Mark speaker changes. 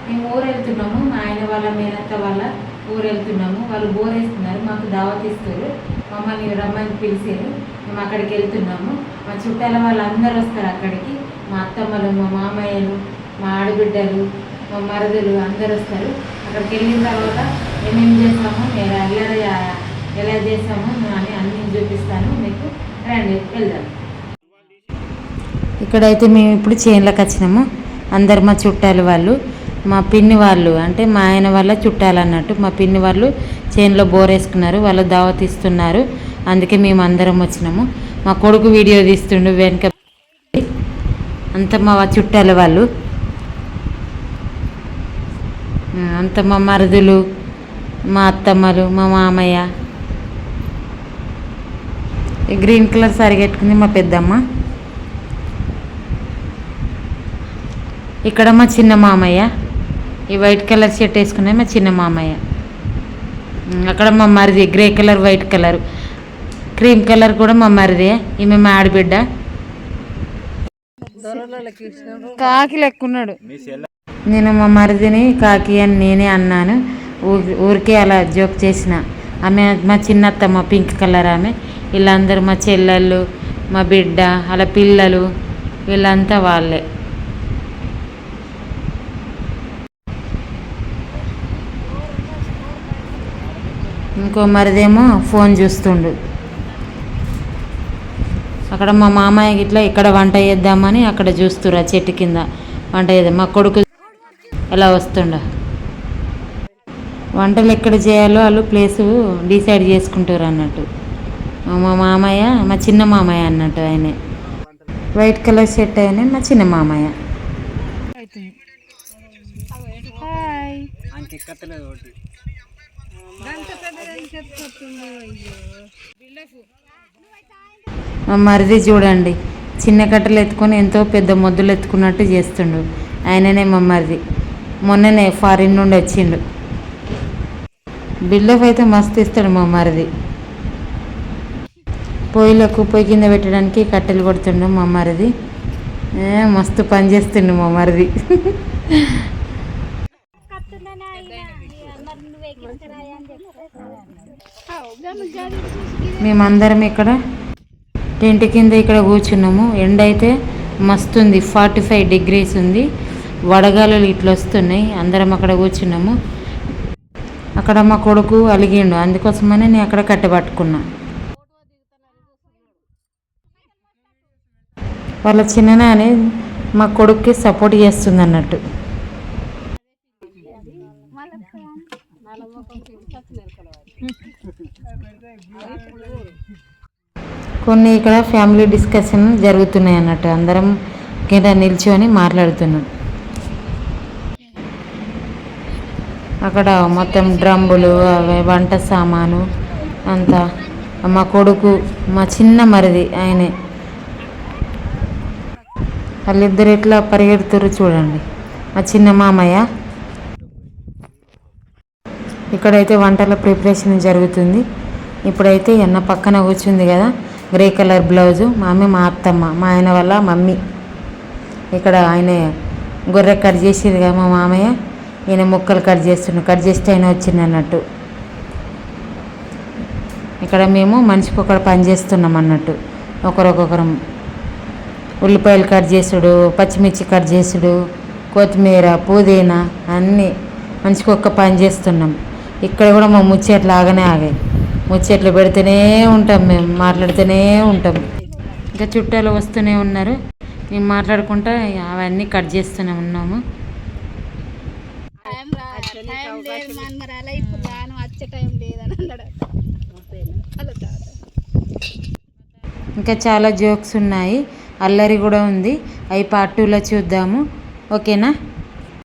Speaker 1: మేము ఊరు వెళ్తున్నాము. మా ఆయన వాళ్ళ మేనత్త వాళ్ళ ఊరు వెళ్తున్నాము. వాళ్ళు బోర్ వేస్తున్నారు, మాకు దావత్ ఇస్తారు, మమ్మల్ని రమ్మని పిలిచారు. మేము అక్కడికి వెళ్తున్నాము. మా చుట్టాల వాళ్ళు అందరూ వస్తారు అక్కడికి. మా అత్తమ్మలు, మా మామయ్యలు, మా ఆడబిడ్డలు, మా మరదలు అందరు వస్తారు. అక్కడికి వెళ్ళిన తర్వాత ఏమేమి చేస్తాము, ఎలా చేస్తాము అని అన్నీ చూపిస్తాను మీకు. రండి వెళ్దాం. ఇక్కడైతే మేము ఇప్పుడు చేనులకు వచ్చినాము. అందరు మా చుట్టాలు వాళ్ళు, మా పిన్ని వాళ్ళు, అంటే మా ఆయన వాళ్ళ చుట్టాలు అన్నట్టు. మా పిన్ని వాళ్ళు చేనులో బోర్ వేసుకున్నారు, వాళ్ళు దావత్ ఇస్తున్నారు. అందుకే మేము అందరం వచ్చినాము. మా కొడుకు వీడియో తీస్తుండు వెనక. అంత మా చుట్టాల వాళ్ళు, అంత మా మరుదులు, మా అత్తమ్మలు, మా మామయ్య. గ్రీన్ కలర్ సారీ కట్టుకుంది మా పెద్దమ్మ. ఇక్కడ మా చిన్న మామయ్య. ఈ వైట్ కలర్ షర్ట్ వేసుకునే మా చిన్న మామయ్య. అక్కడ మా మరిది grey colour, white colour, cream colour కూడా మా మరిదే. ఈమె మా ఆడబిడ్డ. కాకి లెక్కున్నాడు. నేను మా మరిదిని కాకి అని నేనే అన్నాను, ఊరికే అలా జోక్ చేసిన. ఆమె మా చిన్నత్తమ్మ పింక్ కలర్ ఆమె. వీళ్ళందరూ మా చెల్లెళ్ళు, మా బిడ్డ, అలా పిల్లలు, వీళ్ళంతా వాళ్ళే. ఇంకో మరిదేమో ఫోన్ చూస్తుండు. అక్కడ మా మామయ్య గిట్లా ఇక్కడ వంట చేద్దామని అక్కడ చూస్తురా చెట్టు కింద వంట చేద్దాం. మా కొడుకు ఎలా వస్తుండ. వంటలు ఎక్కడ చేయాలో వాళ్ళు ప్లేసు డిసైడ్ చేసుకుంటారు అన్నట్టు. మా మామయ్య, మా చిన్న మామయ్య అన్నట్టు. ఆయనే వైట్ కలర్ షర్ట్ అయినా మా చిన్న మామయ్య. మా మరిది చూడండి, చిన్న కట్టలు ఎత్తుకొని ఎంతో పెద్ద మొద్దులు ఎత్తుకున్నట్టు చేస్తుండు. ఆయననే మా మరిది. మొన్ననే ఫారిన్ నుండి వచ్చిండు. బిల్డప్ అయితే మస్తు ఇస్తాడు మా మరిది. పొయ్యిలకు పొయ్యి కింద పెట్టడానికి కట్టెలు కొడుతుండు మా మరిది. మస్తు పని చేస్తుండు మా మరిది. మేమందరం ఇక్కడ టెంట్ కింద ఇక్కడ కూర్చున్నాము. ఎండ అయితే మస్తుంది, 45 degrees ఉంది. వడగాలు ఇట్లా వస్తున్నాయి. అందరం అక్కడ కూర్చున్నాము. అక్కడ మా కొడుకు అలిగిండు, అందుకోసమనే నేను అక్కడ కట్టెపట్టుకున్నా. వాళ్ళ చిన్ననానే మా కొడుక్కి సపోర్ట్ చేస్తుంది అన్నట్టు. కొన్ని ఇక్కడ ఫ్యామిలీ డిస్కషన్ జరుగుతున్నాయి అన్నట్టు. అందరం కింద నిల్చొని మాట్లాడుతున్నాం. అక్కడ మొత్తం డ్రమ్ములు, వంట సామాను అంతా. మా కొడుకు, మా చిన్న మరిది ఆయనే. వాళ్ళిద్దరు ఎట్లా పరిగెడుతురు చూడండి. మా చిన్న మామయ్య. ఇక్కడైతే వంటల ప్రిపరేషన్ జరుగుతుంది. ఇప్పుడైతే ఎన్న పక్కన కూర్చుంది కదా, గ్రే కలర్ బ్లౌజు. మా అత్తమ్మ, మా ఆయన వాళ్ళ మమ్మీ. ఇక్కడ ఆయన గొర్రె కట్ చేసేది కదా మా మామయ్య, ఈయన ముక్కలు కట్ చేస్తుండు. కట్ చేస్తే ఆయన వచ్చింది అన్నట్టు. ఇక్కడ మేము మనిషికి ఒకరు పని చేస్తున్నాం అన్నట్టు. ఒకరొకరం ఉల్లిపాయలు కట్ చేసుడు, పచ్చిమిర్చి కట్ చేసుడు, కొత్తిమీర, పుదీనా అన్నీ మనిషికి ఒక్క పని చేస్తున్నాం. ఇక్కడ కూడా మా ముచ్చట్లు ఆగాయి. ముచ్చట్లు పెడితేనే ఉంటాం, మేము మాట్లాడుతూనే ఉంటాం. ఇంకా చుట్టాలు వస్తూనే ఉన్నారు. మేము మాట్లాడుకుంటా అవన్నీ కట్ చేస్తూనే ఉన్నాము. ఇంకా చాలా జోక్స్ ఉన్నాయి, అల్లరి కూడా ఉంది. అవి పార్ట్ 2లో చూద్దాము. ఓకేనా?